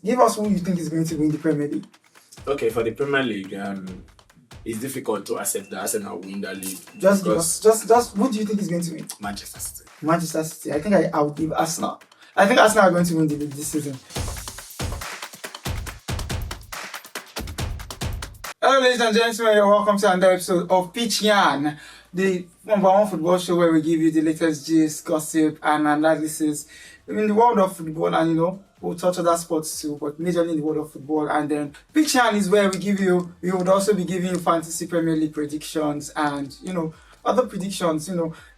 Give us who you think is going to win the Premier League. Okay, for the Premier League, it's difficult to accept that Arsenal win that league. Just who do you think is going to win? Manchester City. Manchester City. I think I would give Arsenal. I think Arsenal are going to win the league this season. Hello, ladies and gentlemen. Welcome to another episode of Pitch Yarn, the #1 football show where we give you the latest gist, gossip, and analysis in the world of football. And we'll touch other sports too, but majorly in the world of football. And then Pitch Yarn is where we would also be giving you fantasy Premier League predictions and other predictions.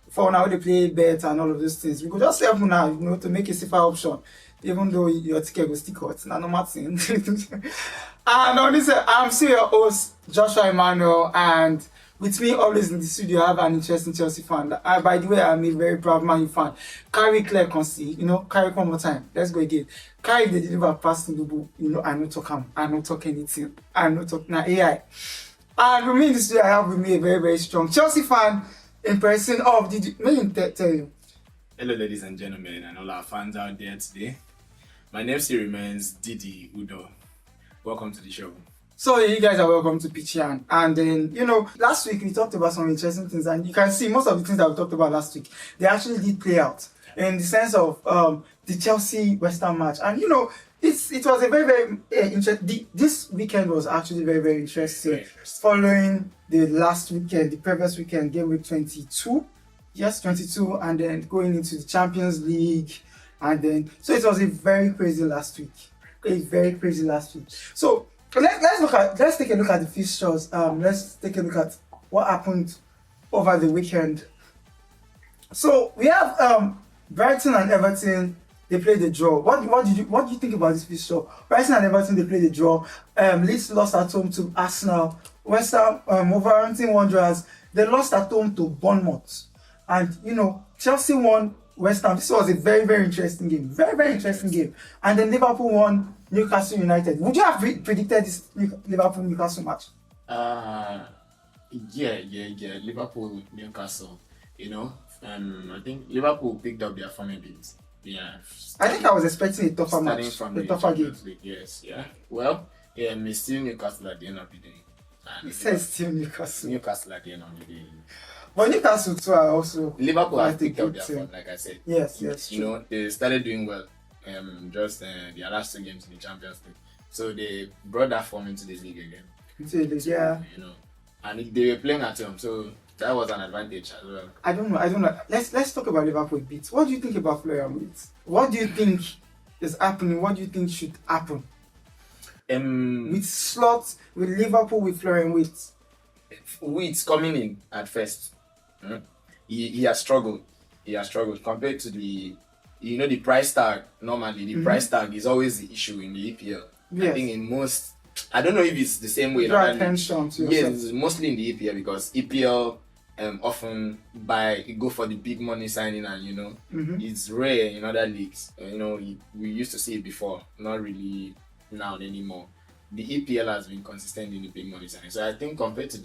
For now they play bet and all of those things. We could just help now, to make a safer option. Even though your ticket will stick out, no matter. And on this, I'm still your host, Joshua Emmanuel, and with me always in the studio, I have an interesting Chelsea fan. By the way, I'm a very proud Man U fan. Carry Claire Consi, carry one more time. Let's go again. Carry the deliver pass to the I don't talk anything. I don't talk now AI. And with me in the studio, I have with me a very, very strong Chelsea fan in person of tell you. Hello, ladies and gentlemen, and all our fans out there today. My name still remains Didi Udo. Welcome to the show. So you guys are welcome to Pitch Yarn. And then, last week we talked about some interesting things, and you can see most of the things that we talked about last week, they actually did play out in the sense of the Chelsea-West Ham match. And it was a very, very interesting. This weekend was actually very, very interesting. Following the last weekend, the previous weekend, game week 22. Yes, 22, and then going into the Champions League. And then, so it was a very crazy last week. So let's take a look at the fixtures. Let's take a look at what happened over the weekend. So we have Brighton and Everton. They played the draw. What do you think about this fixture? Brighton and Everton, they played the draw. Leeds lost at home to Arsenal. West Ham, Wolverhampton Wanderers, they lost at home to Bournemouth. And Chelsea won West Ham. This was a very, very interesting game. Very, very interesting game. And then Liverpool won Newcastle United. Would you have predicted this Liverpool-Newcastle match? Yeah. Liverpool, Newcastle. I think Liverpool picked up their form a bit. Yeah. I think I was expecting a tougher match. From a tougher game. Yes, yeah. Well, it's still Newcastle at the end of the day. It says still Newcastle. Newcastle at the end of the day. But Newcastle too are also Liverpool have picked up their form, like I said. Yes. They started doing well. Just their last 2 games in the Champions League. So they brought that form into the league again. Yeah. And they were playing at home, so that was an advantage as well. I don't know. Let's talk about Liverpool a bit. What do you think about Florian Wirtz? What do you think is happening? What do you think should happen? With slots, with Liverpool, with Florian Wirtz. Wirtz coming in at first. He has struggled. Compared to the price tag. Normally, the price tag is always the issue in the EPL. Yes. I think in most, I don't know if it's the same way. Draw attention to yourself. Yes, it's mostly in the EPL because EPL often go for the big money signing, and it's rare in other leagues. We used to see it before, not really now anymore. The EPL has been consistent in the big money signing. So I think compared to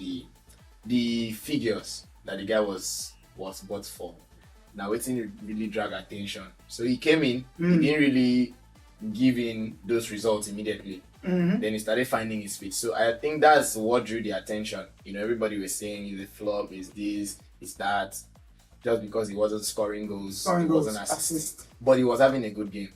the figures that the guy was bought for, now it didn't really drag attention. So he came in, he didn't really give in those results immediately. Then he started finding his feet. So I think that's what drew the attention. Everybody was saying he's a flop, is this, is that, just because he wasn't scoring goals, he wasn't assisting. But he was having a good game.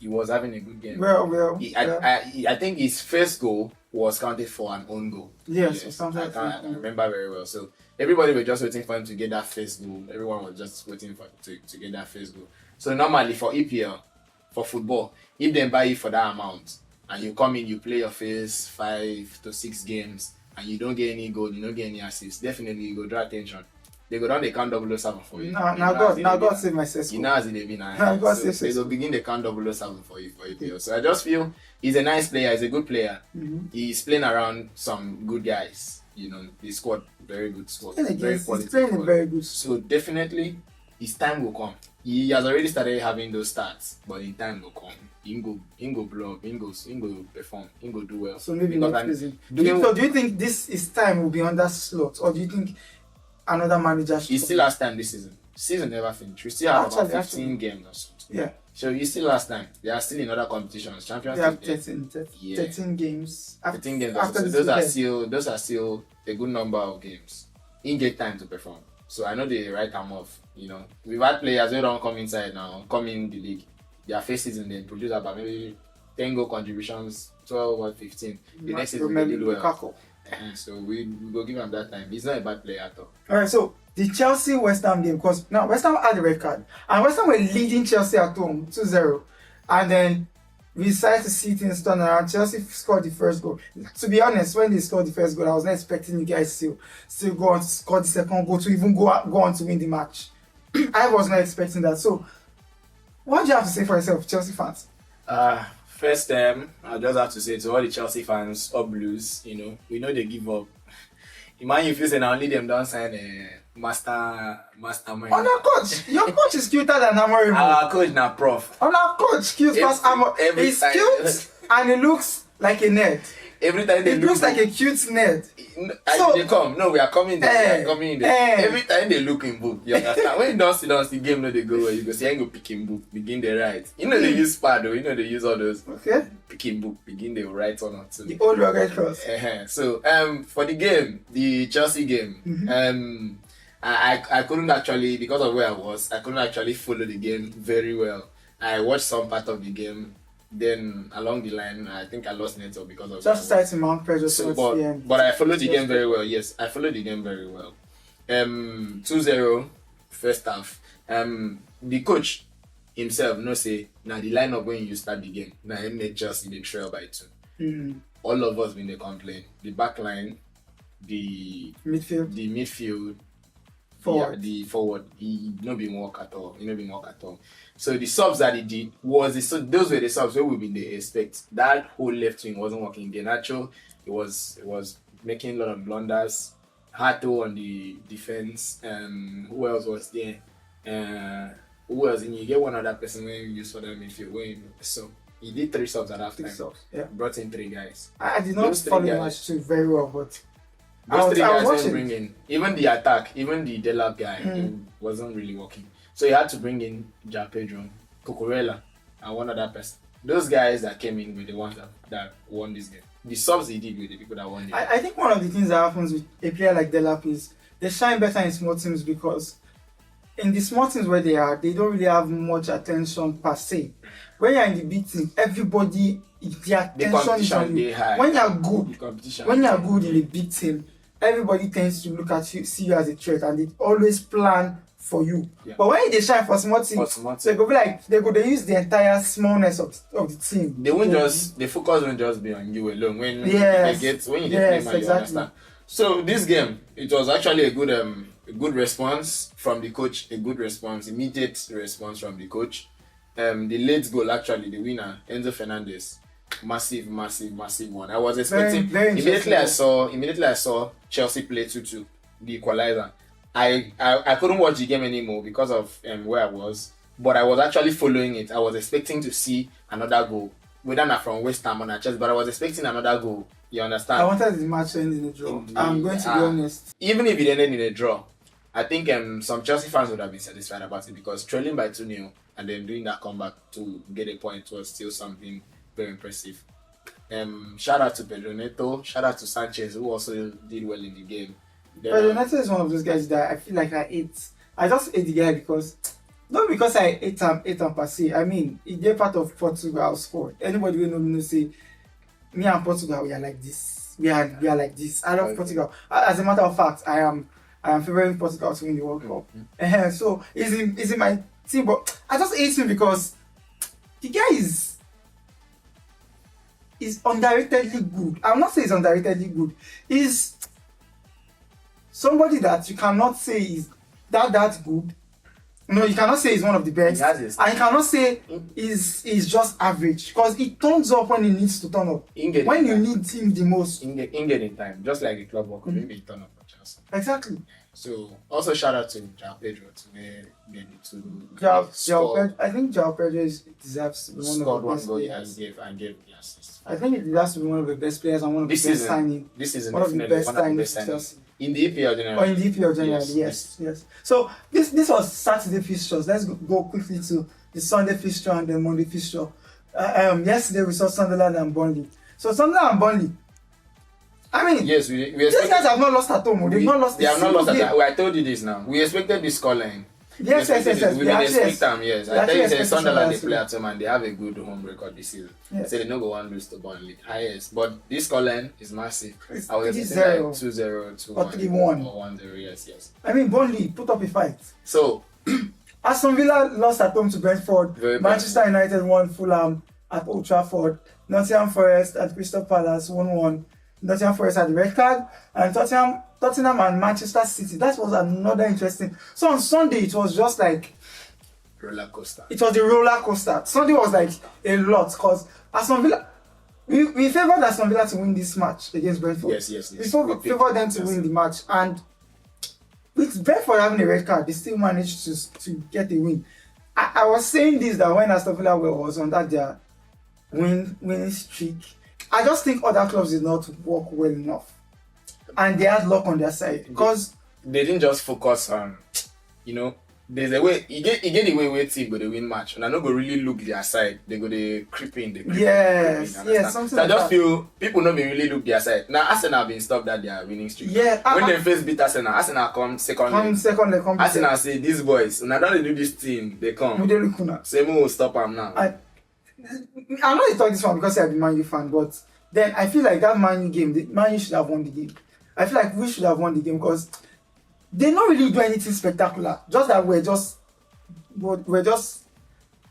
Well. I think his first goal was counted for an own goal. Yes. I remember very well. So everybody was just waiting for him to get that first goal. Everyone was just waiting to get that first goal. So normally for EPL, for football, if they buy you for that amount and you come in, you play your first 5 to 6 games and you don't get any goal, you don't get any assists, definitely you go draw attention. They go down, they count 007 for you. Now God save my sister. As it may be now. They go begin the count 007 for you for EPL. So I just feel he's a nice player, he's a good player. He's playing around some good guys. The squad, very good squad. He's playing a very good squad. So definitely his time will come. He has already started having those stats, but in time will come. He go blow up, he go perform, he go do well. So maybe next season. Do you think his time will be on that slot, or do you think another manager should? He still has time this season. Season never finished. We still have about 15 games or something. Yeah. So you see last time they are still in other competitions, Champions They have League. 13 games. 13 games. After So this those are still a good number of games. In get time to perform. So I know they write them off. You know, we've had players who don't come inside now, come in the league. Their first season they produce about maybe 10 goal contributions, 12 or 15. The next season they did well. So we go give him that time. He's not a bad player at all. Alright, so the Chelsea West Ham game, because now West Ham had the red card, and West Ham were leading Chelsea at home 2-0, and then we decided to see things turn around. Chelsea scored the first goal. To be honest, when they scored the first goal, I was not expecting you guys still go on to score the second goal to even go on to win the match. I was not expecting that. So, what do you have to say for yourself, Chelsea fans? First, I just have to say to all the Chelsea fans, up Blues, you know, we know they give up. Imagine if you say now only them don't sign a mastermind. On our coach, your coach is cuter than Amorim. Our coach now prof. On our coach, cute past Amorim. He's cute and he looks like a nerd. Every time they looks like a cute nerd. So, they come. No, we are coming there. We are coming there. Every time they look in book, you understand? When you don't sit down, the game no they go where you go see, I go pick in book, begin the write. You know they use pad though, you know they use all those. Okay. Pick in book, begin the write on or two. The old rugged cross. So for the game, the Chelsea game, I couldn't actually, because of where I couldn't actually follow the game very well. I watched some part of the game. Then along the line, I think I lost network because of just started to mount pressure. So, but I followed the game very well. Yes, I followed the game very well. 2-0 first half. The coach himself no say now the lineup when you start the game. Now he made Chelsea the trail by 2. All of us been the complain. The back line, the midfield. Forward. The forward, he no been work at all. So the subs that he did those were the subs where we been they expect. That whole left wing wasn't working. Garnacho, it was making a lot of blunders. Hato on the defense. Who else was there? Who else? And you get one other person when you use for that midfield. So he did 3 subs at half time. Yeah. Brought in 3 guys. I did not follow the match too very well, but those 3 guys didn't bring in. Even the attack, even the Delap guy, he wasn't really working. So he had to bring in Ja Pedro, Cucurella, and one other person. Those guys that came in were the ones that won this game. The subs they did with the people that won the game. I think one of the things that happens with a player like Delap is they shine better in small teams because in the small teams where they are, they don't really have much attention per se. When you're in the big team, everybody, the attention is on you. When you're good in a big team, everybody tends to look at you, see you as a threat, and they always plan for you. Yeah. But when they shine for small teams, they go be like they use the entire smallness of the team. They won't the focus won't just be on you alone. When you get play, man, you understand. So this game, it was actually a good response from the coach. Immediate response from the coach. The late goal, actually, the winner, Enzo Fernandez. Massive one. I was expecting very immediately I saw Chelsea play 2-2, the equalizer. I couldn't watch the game anymore because of where I was, but I was actually following it. I was expecting to see another goal, whether not from West Ham or Chelsea, but I was expecting another goal. You understand? I wanted the match to end in a draw. I'm going to be honest. Even if it ended in a draw, I think some Chelsea fans would have been satisfied about it because trailing by 2-0 and then doing that comeback to get a point was still something very impressive. Shout out to Pedro Neto. Shout out to Sanchez, who also did well in the game. Pedro Neto is one of those guys that I feel like I hate. I just hate the guy because not because I hate him per se. I mean, he gave part of Portugal's squad. Anybody will know say me and Portugal we are like this. We are like this. I love Portugal. As a matter of fact, I am favoring Portugal to win the World Cup. So he's in my team, but I just hate him because the guy is underratedly good. I'm not saying he's underratedly good. He's somebody that you cannot say is that good. No, you cannot say he's one of the best. And you cannot say he's just average because he turns up when he needs to turn up. When you need him the most. In getting time, just like the club worker, maybe he turn up for Chelsea. Exactly. So also shout out to João Pedro to get it to João Pedro. I think João Pedro deserves to be one of the best players. And gave the assist. I think it deserves to be one of the best players and one of the best signings. This is one of the best signings. In the EPL generally. Or in the EPL generally, yes. So this was Saturday fixtures. Let's go quickly to the Sunday fixture and the Monday fixture. Yesterday we saw Sunderland and Burnley. So Sunderland and Burnley, I mean, Yes, we these guys have not lost at home. They've not lost. They have not lost game. at that. I told you this now. We expected this scoreline. Yes. We didn't expect them. Yes, I tell you, say Sunderland they actually play at home and they have a good home record this season. Yes. So they no go one lose to Burnley. Highest, but this scoreline is massive. It's I was expecting 3-0. like 2-0, 2-1, Or 3-1. or 1-0. Yes. I mean, Burnley put up a fight. So Aston Villa lost at home to Brentford. Very bad. Manchester United won Fulham at Old Trafford. Nottingham Forest at Crystal Palace 1-1. Nottingham Forest had the red card. And Tottenham and Manchester City. That was another interesting. So on Sunday, it was just like roller coaster. it was a roller coaster. Sunday was like a lot because Aston Villa, we favored Aston Villa to win this match against Brentford. Yes. We favored them to win the match, and with Brentford having a red card, they still managed to get a win. I was saying this that when Aston Villa was on that their winning streak, I just think other clubs did not work well enough, and they had luck on their side because They didn't just focus on, there's a way you get the way team go to win match, and I not go really look their side. They go to creep in. yes, something something so I like just that. feel people not be really look their side. Now Arsenal have been stopped that they are winning streak. Yeah, When they first beat Arsenal come second. come second, they come Arsenal say these boys, now that they do this thing, they come. Mude Lukuna. Say we will stop them now. I know you talk this one because I'm a Man U fan, but then I feel like that Man U game, the Man U should have won the game. I feel like we should have won the game because they don't really do anything spectacular. Just that we're just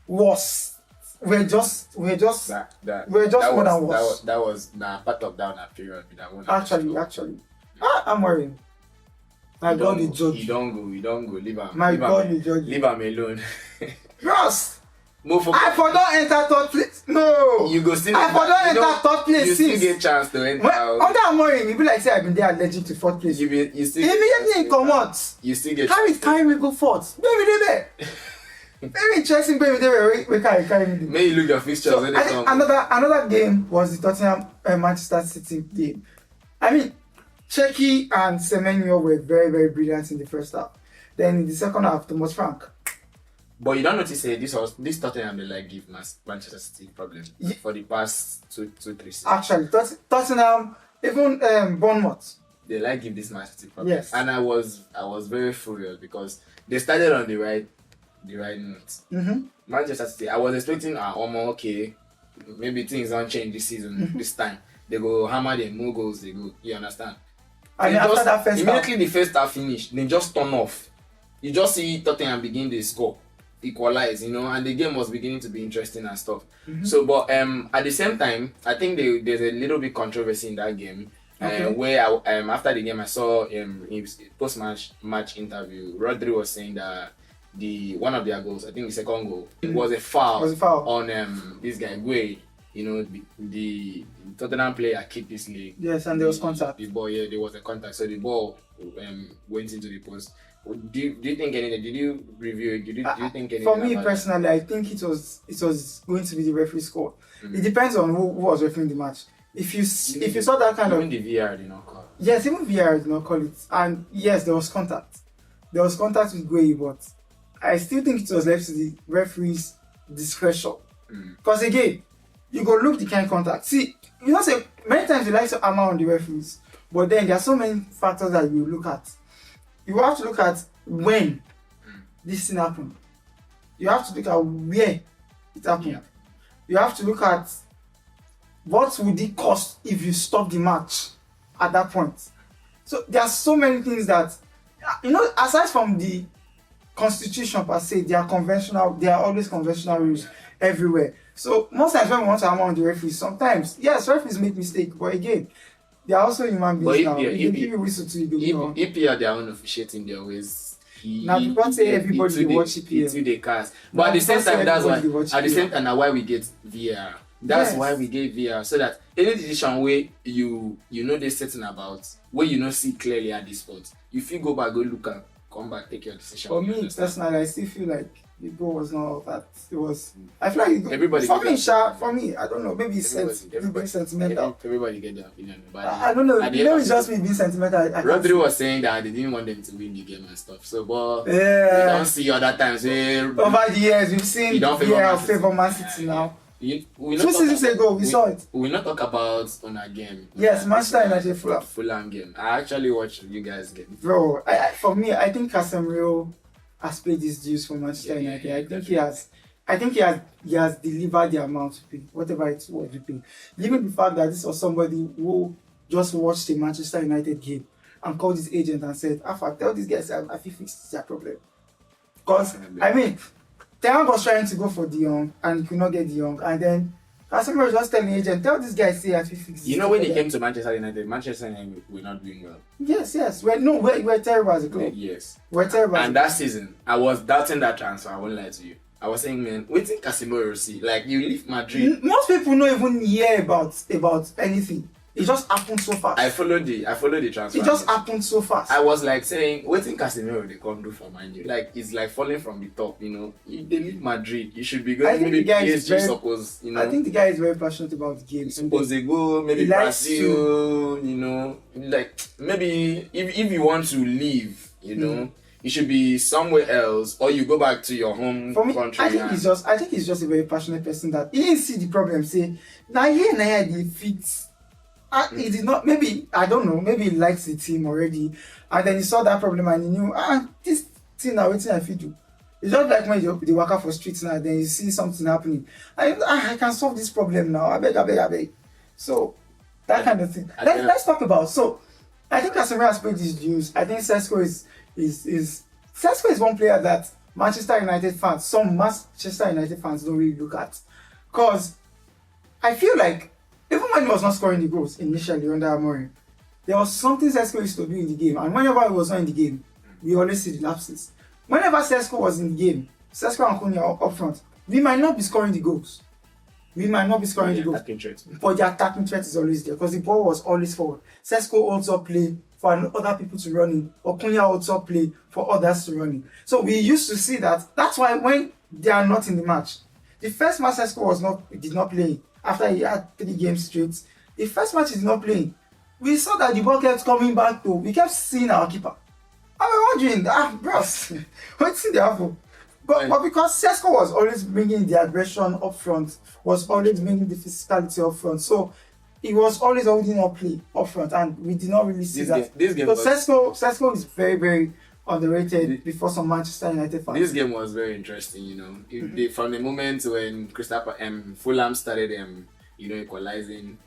worse. We're just more than worse. That was part of that period. That one. Actually, I'm worrying. My God is judge. You don't go. Leave him. My God is judge. Leave him alone. Ross, Move for. I for don't enter third place. No. You go still. I for don't enter third place. You still since. get chance to enter. Under Amorim, you be like say I've been there allergic to fourth place. You still. Immediately come out. You still get. Carry me go fourth. Baby, very interesting. Baby, we carry me. May you look your fixtures So when they come. another game was the Tottenham Manchester City game. I mean, Cherki and Semenyo were very, very brilliant in the first half. Then in the second half, Thomas Frank. But you don't notice this Tottenham they like give Manchester City problem for the past two, 3 seasons. Actually, Tottenham, even Bournemouth. They like give this Manchester City problem. Yes. And I was very furious because they started on the right note. Mm-hmm. Manchester City, I was expecting okay, maybe things don't change this season, this time. They go hammer them, more goals they go. You understand? I mean, after that first half. Immediately the first half finished, they just turn off. You just see Tottenham begin to score, equalize, and the game was beginning to be interesting and stuff. Mm-hmm. So, but at the same time, I think there's a little bit controversy in that game. Okay. Where after the game I saw his post-match interview, Rodri was saying that one of their goals, I think the second goal, it was a foul, on this guy Gueye. The Tottenham player kicked his leg. Yes, and there was contact. The ball, there was a contact. So the ball went into the post. Do you think anything? Did you review it? Do you think anything? For me personally, I think it was going to be the referee's call. Mm-hmm. It depends on who was refereeing the match. If you saw that kind even the VAR did not call. Yes, even VAR did not call it. And yes, there was contact. There was contact with Gueye, but I still think it was left to the referee's discretion. Because again, you go look the kind of contact. See, say many times you like to hammer on the referees, but then there are so many factors that you look at. You have to look at when this thing happened. You have to look at where it happened. Yeah. You have to look at what would it cost if you stop the match at that point. So there are so many things that, aside from the constitution per se, there are always conventional rules everywhere. So most times when we want to hammer on the referees, sometimes, yes, referees make mistakes, but again, they are also human beings now. You give you whistle to you. EPL, their own officiating, they always. Now people say everybody will watch EPL. Into the cast. But at the same time, that's why. At the same time, now why we get VAR. That's why we get VAR, so that any decision where you know they're certain about, where you not see clearly at this spot, if you go back, go look and come back, take your decision. For me personally, I still feel like The goal was not that. It was. I feel like Everybody for get me, their- for me, I don't know. Maybe it's being sentimental. Everybody get their opinion. But I don't know. at the Maybe end it's of just me being sentimental. I can't Rodri see. was saying that they didn't want them to win the game and stuff. So, but we Yeah. don't see other times where Over the years, we've seen You don't favor Man City. favor Man City now. we 2 seasons ago, we saw it. We not talk about on a game. Yes, Manchester United Fulham game. I actually watched you guys game. Bro, for me, I think Casemiro has paid his dues for Manchester Yeah, United. yeah, I think he has. I think he has delivered the amount to pay, whatever it's worth to pay. Given the fact that this was somebody who just watched a Manchester United game and called his agent and said, "Alpha, tell these guys I feel fix their problem." Because I mean, Ten Hag was trying to go for De Jong and he could not get De Jong, and then Casemiro was just telling the agent, "Tell these guys say I feel fix." You know when he came to Manchester United were not doing well. Yes. We're terrible as a club. Yes. We're terrible. And that season, I was doubting that transfer. I won't lie to you. I was saying, man, wait till Casemiro see. Like you leave Madrid. Most people don't even hear about anything. It just happened so fast. I followed the transfer. It just happened so fast. I was like saying, wait till Casemiro they come do for Man U. Like it's like falling from the top, you know. They leave Madrid. You should be I going think maybe the guy is PSG very- suppose, you know. I think the guy is very passionate about the game. Suppose they go maybe He likes Brazil, you know. Like maybe if you want to leave, you know, you should be somewhere else, or you go back to your home For me, country. I think he's just a very passionate person that he didn't see the problem. Say, now they fit. He did not. Maybe I don't know. Maybe he likes the team already, and then he saw that problem and he knew this thing now waiting I fit do. It's just like when you walk out for streets now, then you see something happening. I can solve this problem now. I beg. So that kind of thing. Let's talk about. So I think Casemiro has paid his dues. I think Sesko is one player that Manchester United fans, some Manchester United fans don't really look at, because I feel like even when he was not scoring the goals initially under Amorim, there was something Sesko used to do in the game, and whenever he was not in the game, we always see the lapses. Whenever Sesko was in the game, Sesko and Cunha up front, we might not be scoring the goals. But the attacking threat is always there because the ball was always forward. Sesko also play for other people to run in, or Cunha also play for others to run in. So we used to see that. That's why when they are not in the match, the first match Sesko did not play after he had 3 games straight. The first match he did not play. We saw that the ball kept coming back to. We kept seeing our keeper. I was wondering, bros, what's in the apple? But because Sesko was always bringing the aggression up front, was always bringing the physicality up front, so he was always holding up play up front, and we did not really see that. So Sesko is very, very underrated before some Manchester United fans. This game was very interesting, you know. From the moment when Fulham started, equalizing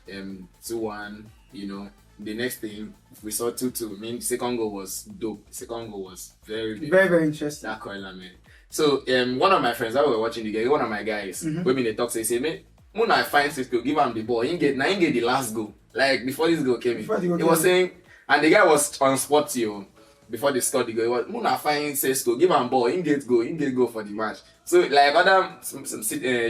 2-1, you know. The next thing we saw 2-2. I mean, the second goal was dope. The second goal was very, very, very interesting. That Koila, man. So one of my friends, I was watching the game, one of my guys, when they talk, say, man, when I find Cisco, give him the ball, he get the last goal. Like before this goal came in. He was saying, and the guy was on spot before they scored the goal. He was Muna find Cisco, give him ball, he get go for the match. So like other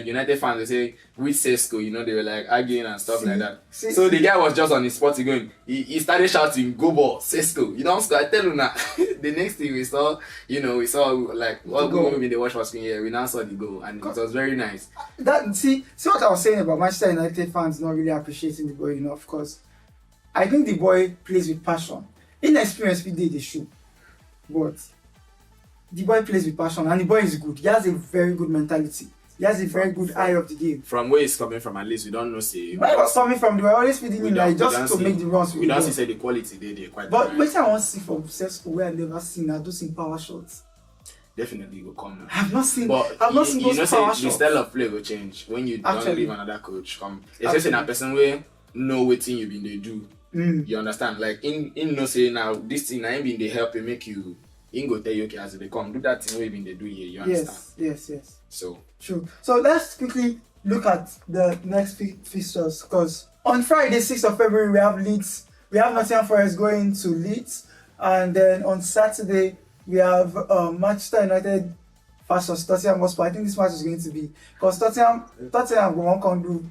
United fans, they say with Cisco, you know, they were like arguing and stuff like that. So the guy was just on his spot going. He started shouting, "Go ball, Cisco!" You know, so I tell you now. The next thing we saw like what we they watch was here. We now saw the goal, and it was very nice. See what I was saying about Manchester United fans not really appreciating the boy enough, because I think the boy plays with passion. Inexperienced people they should, but the boy plays with passion, and the boy is good. He has a very good mentality. He has a very good eye of the game. From where he's coming from, at least we don't know. Say where he was coming from, they were always feeding him like just to make the runs. We don't see the quality they quite. But what I want to see from Sesko, where I've never seen, are those in power shots. Definitely will come now. I've not seen those power power shots. The style of play will change when you don't leave another coach come. Especially in a person where know what thing you been they do. You understand? Like in no say now this thing I been they help you make you go tell you okay as they come do that thing we been they do here. You understand? Yes. So true. So let's quickly look at the next fixtures, because on Friday, 6th of February, we have Leeds. We have Nottingham Forest going to Leeds, and then on Saturday we have Manchester United versus Tottenham Hotspur. I think this match is going to be because Tottenham won't come do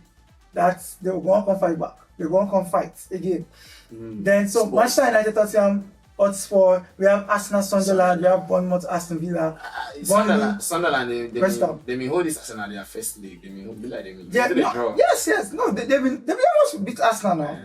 that. They won't come fight back. They won't come fight again. Then so Manchester United Tottenham Hotspur, we have Arsenal, Sunderland, we have Bournemouth, Aston Villa. Sunderland, West Ham. they may hold this Arsenal their first league. They may be like they may Yeah, they draw. yes. No, they've almost beat Arsenal now.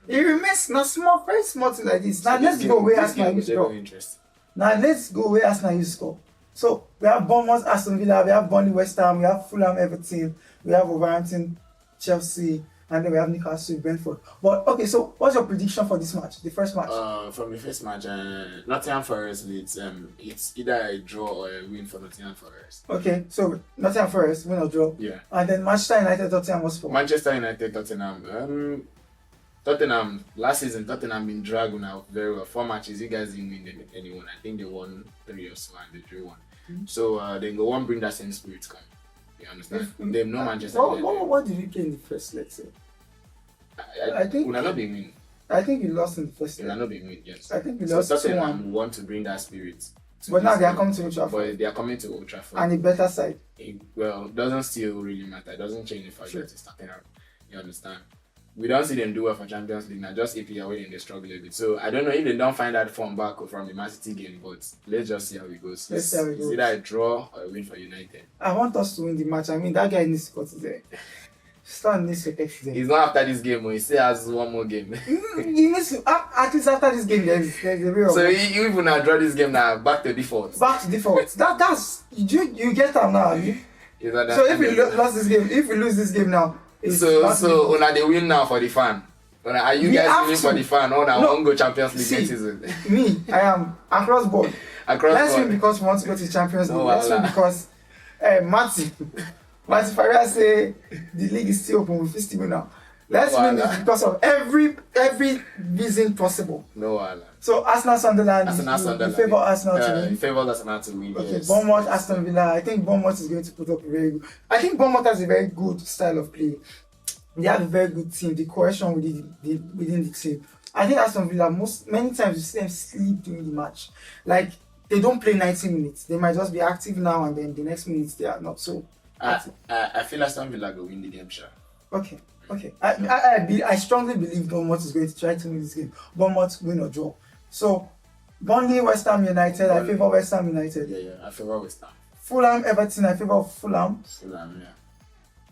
It remains not small, very small thing like this. Now let's go where Arsenal used to score. Now let's go where Arsenal used to score. So we have Bournemouth, Aston Villa, we have Burnley, West Ham, we have Fulham, Everton, we have Wolverhampton, Chelsea, and then we have Newcastle, Brentford. But okay, so what's your prediction for this match, the first match? From the first match, Nottingham Forest it's either a draw or a win for Nottingham Forest. Okay, so Nottingham Forest win or draw. Yeah. And then Manchester United, Tottenham Hotspur. Manchester United, Tottenham last season Tottenham been dragging out very well. 4 matches, you guys didn't win anyone. I think they won 3 or so and they drew 1. So they go on bring that same spirit come. You understand? They know Manchester United. What did you play in the first, let's say? I think we'll not be win. I think you lost in the first. We'll not be win, yes. I think you lost 2-1. Tottenham want to bring that spirit. But now they are coming to Old Trafford. But they are coming to Old Trafford. And a better side. Well, doesn't still really matter. It doesn't change the fact that it's starting out. You understand? We don't see them do well for Champions League now. Just APL when they struggle a bit. So I don't know if they don't find that form back from the Man City game. But let's just see how it goes. Let's see how it goes. It's either a draw or a win for United. I want us to win the match. I mean, that guy needs to go to there. Stan needs to get there. He's not after this game. He still has 1 more game. He needs to, at least after this game, there's a real. So you even now draw this game now, back to default. Back to default. That's you get them now. So if we lost this game, if we lose this game now, so when they win now for the fan. Are you guys winning for the fan or now won't go Champions League next season? Me, I am across board. Let's win because we want to go to Champions League. Let's win because Martin Faria say the league is still open with still now. Let's win this because of every reason possible. No Allah. So Arsenal, Sunderland. You favor Arsenal to win. You favor Arsenal to win. Okay, yes. Bournemouth, Aston Villa. I think Bournemouth is going to put up a very good. I think Bournemouth has a very good style of play. They have a very good team. The cohesion within the team. I think Aston Villa many times you see them sleep during the match. Like they don't play 90 minutes. They might just be active now and then the next minutes they are not so. I feel Aston Villa will win the game, sure. Okay. I strongly believe Bournemouth is going to try to win this game. Bournemouth win or draw. So Burnley, West Ham United. I favor West Ham United. Yeah. I favor West Ham. Fulham, Everton. I favor Fulham. Fulham, yeah.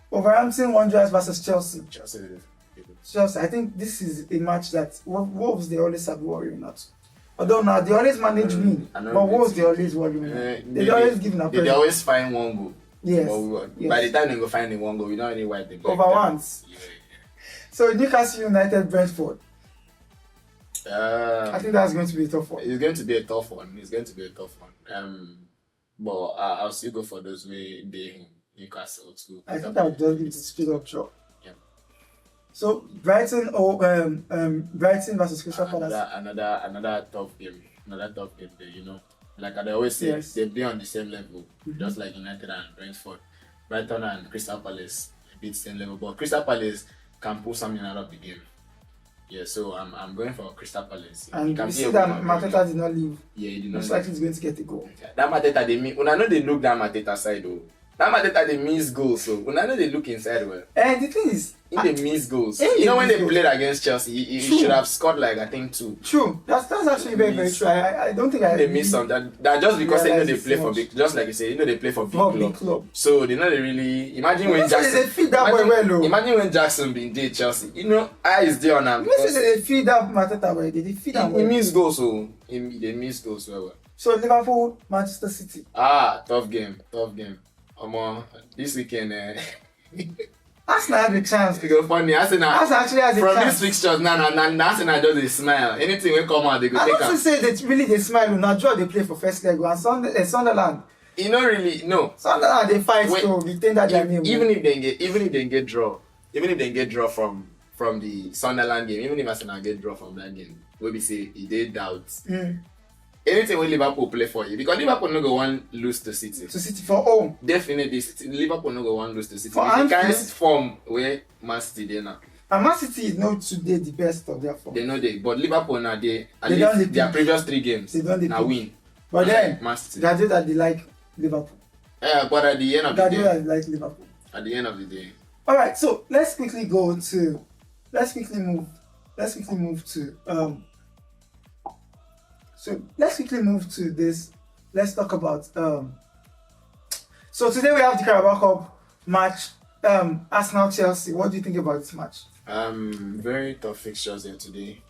Wolverhampton Wanderers versus Chelsea. Chelsea. I think this is a match that Wolves they always have worrying at. Although now they always manage me, but Wolves they always worry me. They always give them. They always find 1 goal. Yes. By the time they go find the 1 goal, we don't really wipe them. Over once. Yeah. So Newcastle United Brentford. I think that's going to be a tough one. It's going to be a tough one. But I'll still go for those way they Newcastle too. I think I'll just give it a straight up draw. Yeah. So Brighton Brighton versus Crystal Palace. Another tough game. Another tough game there, you know. Like I always say, they play on the same level, just like United and Brentford. Brighton and Crystal Palace beat the same level, but Crystal Palace can pull something out of the game. Yeah, so I'm going for Crystal Palace. And you see that Mateta did not leave. Yeah, he did not. Looks like he's going to get a goal. That Mateta they mean. When I know they look that Mateta side though. That Mateta they miss goals, so when I know they look inside well. And the thing is, they miss goals. You know when they played against Chelsea, he should have scored like I think 2. True. That's actually very true. I don't think they miss some that just because they know they play for big, just like you say, they play for big club. So they know they really imagine when Jackson. They feed that boy well. Imagine when Jackson been did Chelsea. Eyes there on him. They feed that Mateta well. They feed him well. He miss goals, so they miss goals well. So Liverpool, Manchester City. Tough game. This weekend, Arsenal had a chance. Because funny, Arsenal actually has a from chance. These fixtures now, Arsenal just they smile. Anything will come out, they go take out. I don't say that really they smile. Now, draw they play for first leg and Sunderland. You know, really no. Sunderland they fight to retain that their name. Even if they get draw from the Sunderland game, even if Arsenal get draw from that game, we be say he did doubts. Anything when Liverpool play for you, because Liverpool no go one lose to City. To City for home. Definitely, Liverpool no go one lose to City. For the kind of form where Man City they now. And Man City is not today the best of their form. They know but Liverpool now at least their previous 3 games they don't now win. But then Man City. they do that they like Liverpool. But at the end of the day, they like Liverpool. At the end of the day. All right, so let's quickly move to So let's quickly move to this. Let's talk about so today we have the Carabao Cup match. Arsenal Chelsea. What do you think about this match? Very tough fixtures there today.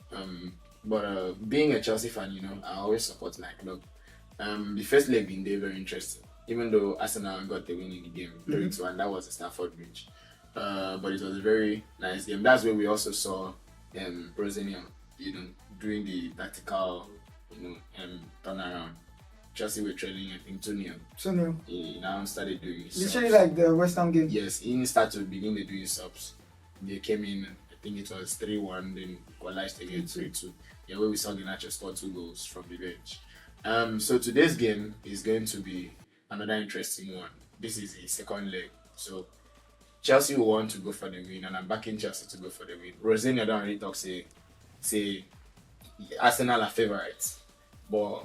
But being a Chelsea fan, I always support my club. The first leg in there very interesting. Even though Arsenal got the win in the game 3-2, and that was a Stamford Bridge. But it was a very nice game. That's where we also saw Brazilian, doing the tactical, turnaround. Chelsea were trailing, I think 2-0. 2-0. He now started doing his literally subs. like the West Ham game. Yes, he started to begin to do his subs. They came in, I think it was 3-1, then equalized again 3-2. Yeah, where we saw Garnacho score 2 goals from the bench. So today's game is going to be another interesting one. This is the second leg. So Chelsea will want to go for the win, and I'm backing Chelsea to go for the win. Rosinha don't really talk say Arsenal are favourites, but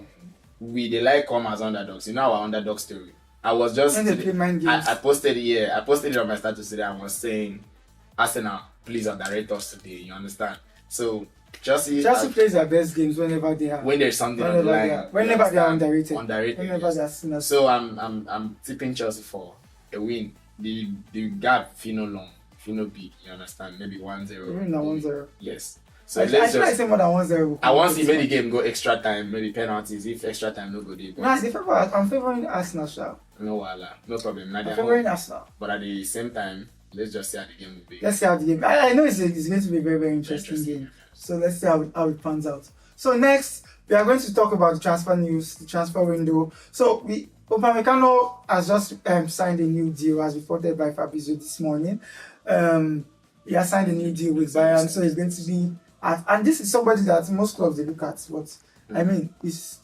they like come as underdogs. Our underdog story. I was just I posted it on my status today. I was saying Arsenal, please underrate us today. You understand? So Chelsea plays their best games whenever they have. When there's something on the line. Whenever they are underrated. Whenever they are seen as. So I'm tipping Chelsea for a win. The gap fino long, fino big. You understand? Maybe 1-0. Even 1-0. Yes. So I say more than 1-0. I want to see maybe the game go extra time, maybe penalties. If extra time no go there. I'm favoring Arsenal, sha. No problem. I'm favoring Arsenal. But at the same time, let's just see how the game will be. Let's see how the game. I know it's going to be a very, very interesting game. So let's see how it pans out. So next, we are going to talk about the transfer news, the transfer window. So Upamecano has just signed a new deal, as reported by Fabrizio this morning. He has signed a new deal with Bayern, so he's going to be and this is somebody that most clubs they look at. But I mean, it's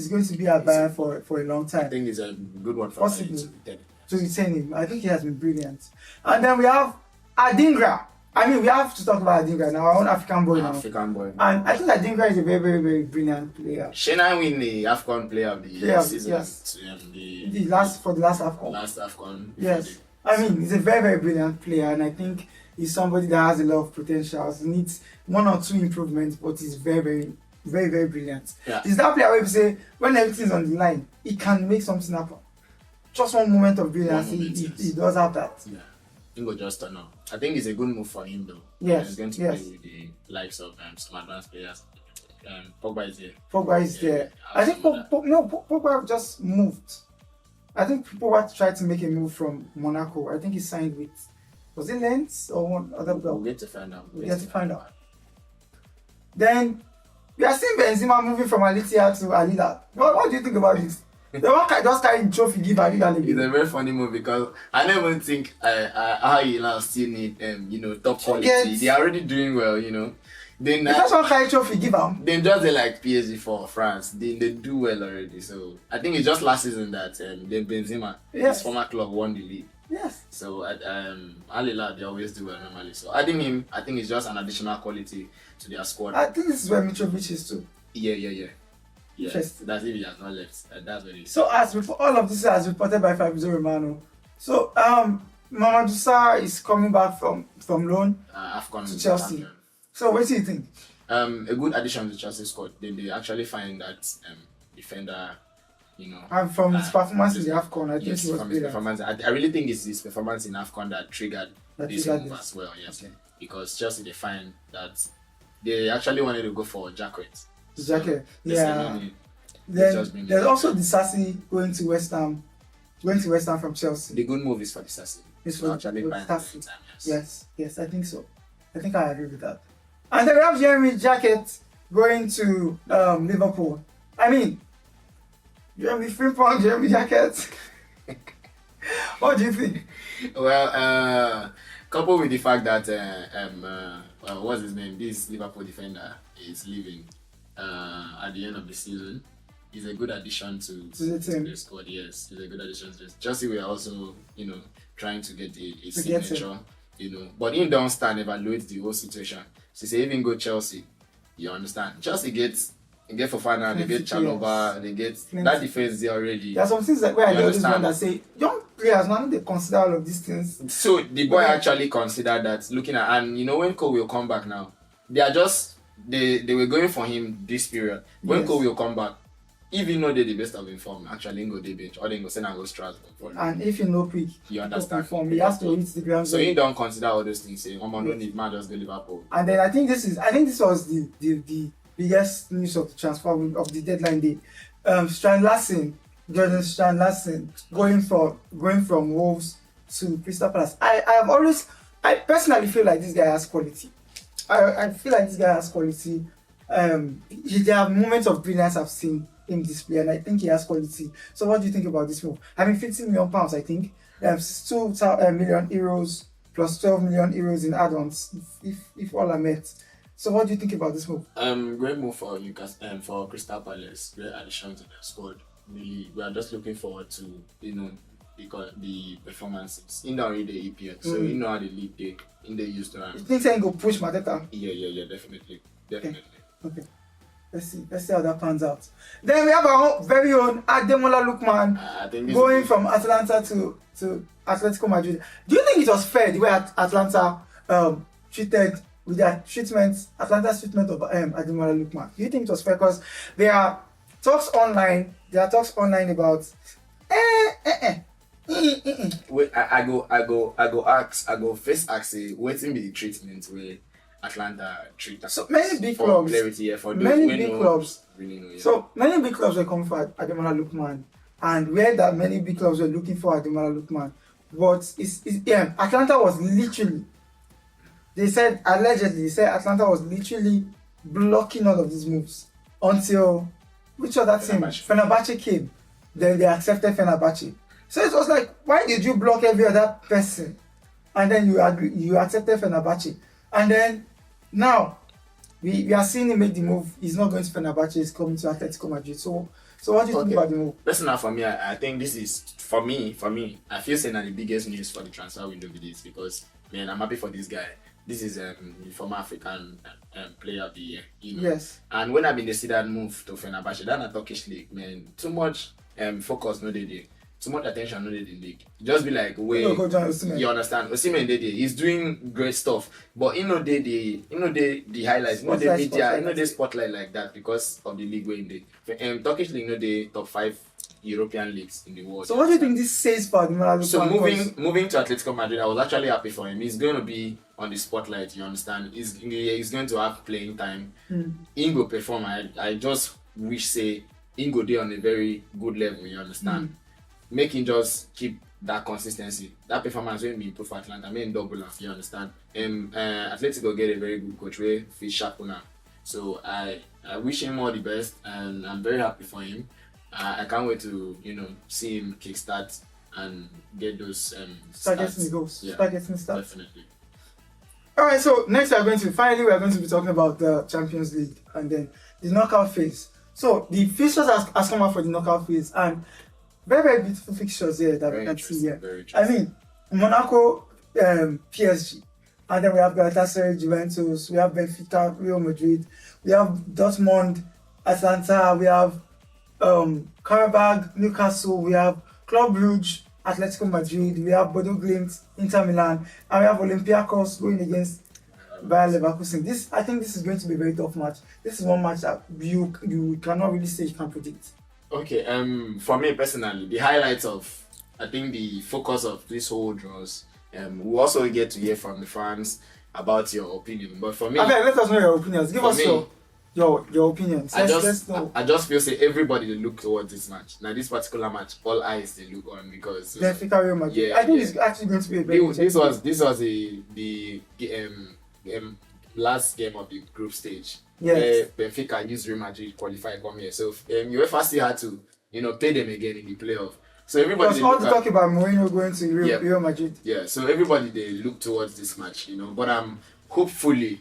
going to be at Bayern for a long time. I think it's a good one for Bayern to retain him. I think he has been brilliant. And then we have Adingra. I mean, we have to talk about Adingra now, our own African boy now. And I think Adingra is a very, very, very brilliant player. Shena win the African player of the year season. Yes. The last AFCON. Last AFCON. Yes. I mean, he's a very, very brilliant player, and I think he's somebody that has a lot of potential. He needs 1 or 2 improvements, but he's very, very, very, very brilliant. Yeah. He's that player where you say, when everything's on the line, he can make something happen. Just one moment of brilliance, he does have that. Yeah. He will just turn up. I think it's a good move for him though. Yes. He's going to play with the likes of some advanced players. Pogba is there. Pogba is there. I think Pogba just moved. I think Pogba tried to make a move from Monaco. I think he signed with, was it Lens or one other club? We'll get to find out. We'll get to find out. Then we are seeing Benzema moving from Alicia to Alida. What do you think about this? The one guy just carrying trophy give Alida. It's a very funny move because I don't even think Al still need top quality. They are already doing well, Then that's one carry trophy give them. Then just like PSG for France. They do well already. So I think it's just last season that then Benzema, his former club, won the league. Yes. So Alila, they always do well normally. So adding him, I think it's just an additional quality to their squad. I think this is where Mitrovic is too. Yeah. Yes, that's if he has not left. That's very. So all of this is reported by Fabrizio Romano. So Mamadou Sarr is coming back from loan to Chelsea. Champion. So what do you think? A good addition to Chelsea squad. They actually find that defender, And from his performance in the AFCON, I think he was his performance. I really think it's his performance in AFCON that triggered this move as well. Yes, okay. Because Chelsea they find that they actually wanted to go for Jacquet. Yeah. Then there's also the Sassy going to West Ham from Chelsea. The good move is for the Sassy. It's for actually Sassy. Yes, I think so. I think I agree with that. And then we have Jeremy Jacquet going to Liverpool. I mean, Jeremy Frimpong, Jeremy Jacquet. What do you think? Well, coupled with the fact that what's his name? This Liverpool defender is leaving at the end of the season. He's a good addition to the squad. Yes, he's a good addition to this. Chelsea we are also, trying to get a signature. But him don't stand evaluate the whole situation. So say even go Chelsea, you understand? Chelsea get Fofana, they get Chalobah, they get that defense there already. There are some things where I know this one that say young players now they consider all of these things. So the boy actually considered that looking at, and when Cole will come back now, they are just they were going for him this period. When Yes. Cole will come back, if you know they're the best of inform, actually go they bench or they go send and go Strasbourg. And if you know quick, You understand? form, he has to hit the ground. So running. you don't consider all those things saying, don't Yes. need man just go Liverpool. And then I think this was the biggest news of the transfer of the deadline day. Jordan Strand Larson going from Wolves to Crystal Palace. I personally feel like this guy has quality. I feel like this guy has quality. There are moments of brilliance I've seen him display, and I think he has quality. So what do you think about this move? I mean, 50 million pounds, I think. 2 million euros plus 12 million euros in add-ons, if all are met. So what do you think about this move? Great move for Newcastle, for Crystal Palace. Great addition to the squad. Really, we are just looking forward to the performances in the EPL. So you know how the league they used to. You think they go push Mateta? Yeah, definitely. Okay. Let's see how that pans out. Then we have our very own Ademola Lookman I think going from Atlanta to Atletico Madrid. Do you think it was fair the way Atlanta treated with their treatment, Atlanta's treatment of Ademola Lookman? Do you think it was fair? Because there are talks online about Wait, I go first ask waiting be the treatment where Atlanta treat us. So many big for clubs, clarity, for those many who big know, clubs. really know, yeah. So many big clubs were coming for Ademola Lookman, and where that many big clubs were looking for Ademola Lookman, but Atlanta was literally. They said Atlanta was literally blocking all of these moves until which other team? Fenerbahce came. Then they accepted Fenerbahce. So it was like, why did you block every other person? And then you accepted Fenerbahce. And then now we are seeing him make the move. He's not going to Fenerbahce, he's coming to Atletico Madrid. So what do you think about the move? Personally, for me, I think this is for me. I feel saying that the biggest news for the transfer window with this because man, I'm happy for this guy. This is the former African player of the year, you know. Yes. And when I've been see that move to Fenerbahce, that a Turkish league, man, too much focus no dey, too much attention no dey the league. Just be like, wait, you understand? Osimhen dey, he's doing great stuff, but the highlights, the media, the spotlight like that because of the league where in the Turkish league, the top 5 European leagues in the world. So what do you think this says for Ademola Lookman? So moving to Atletico Madrid, I was actually happy for him. He's going to be on the spotlight, you understand? He's going to have playing time. Ingo perform. I just wish say Ingo dey on a very good level, you understand? Make him just keep that consistency. That performance when we improve for Atlanta, make him double up, you understand? Atletico get a very good coach where Fish Shakuna. So I wish him all the best and I'm very happy for him. I can't wait to see him kickstart and get those start getting the goals. Yeah, start getting the starts. Definitely. Alright, so next we are going to be talking about the Champions League and then the knockout phase. So the fixtures has come out for the knockout phase and very, very beautiful fixtures here that we can see here. I mean, Monaco, PSG, and then we have Galatasaray, Juventus, we have Benfica, Real Madrid, we have Dortmund, Atlanta, we have Karabag, Newcastle, we have Club Brugge, Atletico Madrid, we have Bodo Glimt, Inter Milan, and we have Olympiacos going against Bayer Leverkusen. I think this is going to be a very tough match. This is one match that you cannot really say you can predict. Okay, for me personally, the highlights of I think the focus of this whole draws, we'll also get to hear from the fans about your opinion. But for me, okay, let us know your opinions. Give us your opinions. Let's know. I just feel say everybody they look towards this match. Now this particular match, all eyes they look on because Benfica Real Madrid. I think it's actually going to be a very this was the last game of the group stage. Yes. Where Benfica used Real Madrid qualify come here. So UEFA still had to pay them again in the playoff. So everybody because all the talk about Mourinho going to Real Madrid. Yeah, so everybody they look towards this match, But I'm hopefully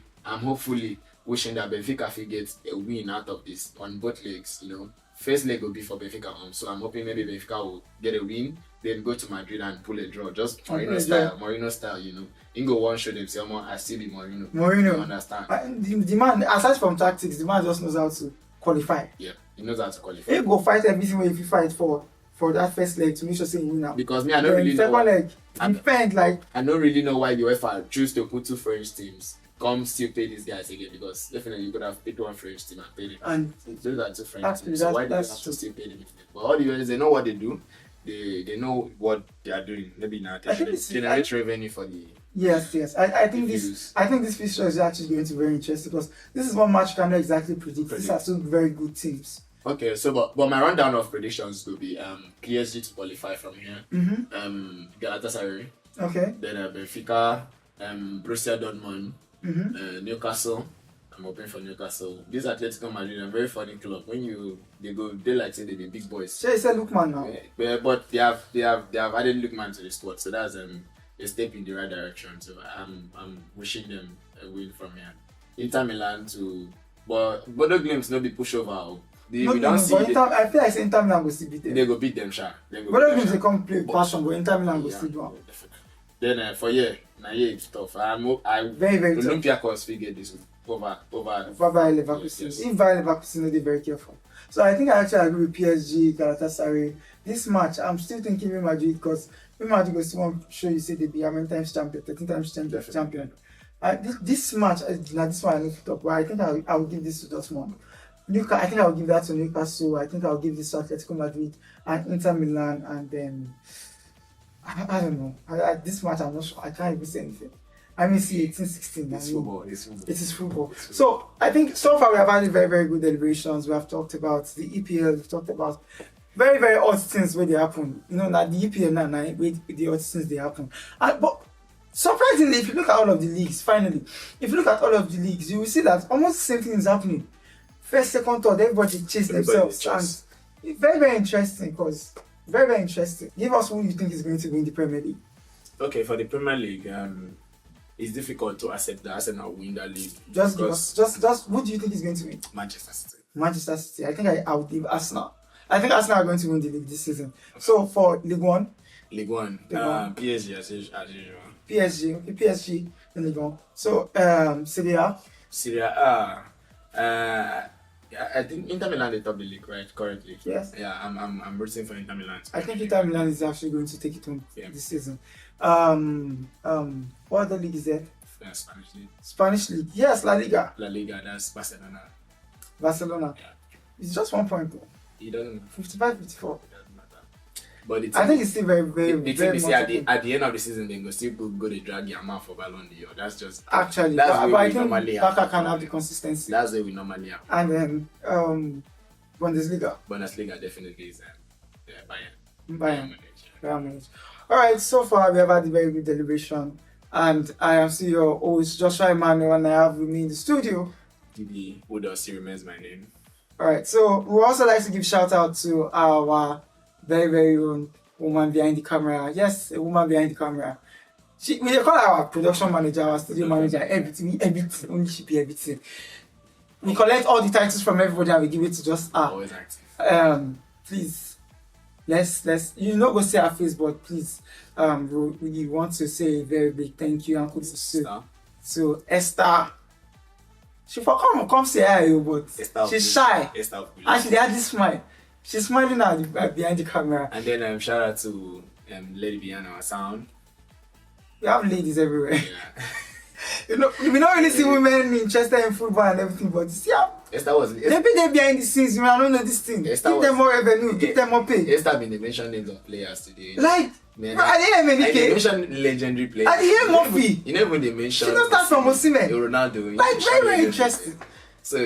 wishing that Benfica will get a win out of this on both legs, First leg will be for Benfica home, so I'm hoping maybe Benfica will get a win, then go to Madrid and pull a draw, just Mourinho style, Ingo won't show themselves more. I still be Mourinho. You understand? The man, aside from tactics, the man just knows how to qualify. Yeah, he knows how to qualify. He go fight everything if you fight for that first leg to make sure you win now. Because me, I don't really know. Second leg, defend like. I don't really know why the UEFA choose to put 2 French teams come still pay these guys again, because definitely you could have picked one French team and paid it. And Those are two French actually, teams. So why do you that's have true. to still pay them? But all the guys, they know what they do. They know what they are doing. Maybe now I they think it's- generate revenue for the yes. I think the this views. I think this fixture is actually going to be very interesting because this is one match you cannot exactly predict. These are two very good teams. Okay, so but my rundown of predictions will be PSG to qualify from here. Galatasaray, Okay. then Benfica, Borussia Dortmund, Mm-hmm. Newcastle. I'm hoping for Newcastle. This Atletico Madrid, a very funny club. When they like say they be big boys. Sure, it's a Lookman now. But they have added Lookman to the squad, so that's a step in the right direction. So I'm wishing them a win from here. Inter Milan to, but Bodo Glimt no be pushover. We don't see but I feel like Inter Milan will still beat them. they go beat them, sha. Bodo Glimt they come play passion, but Inter Milan will still do one. Definitely. Then for it's tough. I Very, very tough. Olympiacos will get this over Bayer Leverkusen. Yes. If Bayer Leverkusen, they're very careful. So I think I actually agree with PSG, Galatasaray. This match, I'm still thinking Real Madrid because Real Madrid will still want to show you say they be how many times champion, 13 times champion. This match, this one I need to talk about. I think I will give this to Dortmund. I think I will give that to Newcastle. I think I will give this to Atletico Madrid and Inter Milan, and then I don't know. This match, I'm not sure. I can't even say anything. I mean, see, 18-16. It's football. It's football. It is football. So I think so far we have had very, very good deliberations. We have talked about the EPL. We've talked about very, very odd things where they happen. You know, that the EPL now, with the odd things they happen. But surprisingly, if you look at all of the leagues, finally, if you look at all of the leagues, you will see that almost the same thing is happening. First, second, third, everybody chase themselves. And it's very, very interesting because very, very interesting. Give us who you think is going to win the Premier League. Okay, for the Premier League, it's difficult to accept that Arsenal will win that league. Just who do you think is going to win? Manchester City. Manchester City. I think I would give Arsenal. I think Arsenal are going to win the league this season. So for League One, PSG as usual. PSG. Okay, PSG in League One. So Serie A. Serie A. I think Inter Milan they top the league right currently. Yes. Yeah, I'm rooting for Inter Milan. I think Inter Milan is actually going to take it home this season. What other league is there? Spanish league. Spanish league. Yes, La Liga. La Liga, that's Barcelona. Barcelona. Yeah. It's just 1 point though. It doesn't 55-54. it doesn't matter. But I think it's still very, very, the very thing is, much at the end of the season, they go still go to drag Yamal for Ballon d'Or. That's just actually. that's But where I we think normally Barca have. can have the consistency. That's where we normally have. And then Bundesliga. Bundesliga definitely is Bayern. Bayern Munich. Alright, so far we have had a very good deliberation. And I am still your host, Joshua Emmanuel, and I have with me in the studio. DB Udosi remains my name. Alright, so we also like to give shout out to our very, very own woman behind the camera. Yes, a woman behind the camera. We call her our production manager, our studio manager, everything, only she be everything. We collect all the titles from everybody and we give it to just her. Always active. Please, let's you know go see her face, but please, we want to say a very big thank you and kudos to Esther. She for come say hi, but she's shy. And she had this smile. She's smiling at behind the camera. And then shout out to Lady Behind our sound. We have ladies everywhere. Yeah. You know, we don't really see women interested in football and everything, but see how Esther was they be there behind the scenes. I don't know this thing. Give them more revenue, give them more pay. Esther been the mentioned names of players today. Like, man, I didn't even they mentioned legendary players. I didn't Murphy. You know when they mentioned. She don't start from Osimhen. Ronaldo. Like very interesting. So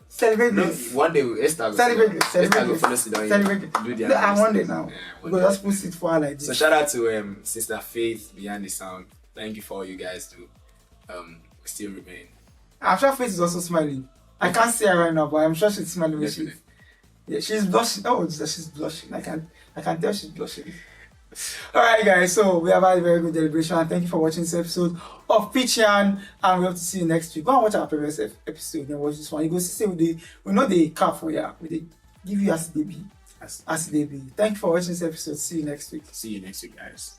Celebrate this. One day Esther will follow sit down Celebrate. I want it now. We go just put it for her like this. So shout out to Sister Faith behind the sound. Thank you for all you guys to still remain. I'm sure Faith is also smiling. I can't see her right now, but I'm sure she's smiling when she's blushing. Oh, she's blushing. I can tell she's blushing. Alright guys, so we have had a very good deliberation and thank you for watching this episode of Pitch Yarn, and we hope to see you next week. Go and watch our previous episode and watch this one. You go see we know the cap for you. We give you as they be. Thank you for watching this episode. See you next week. See you next week, guys.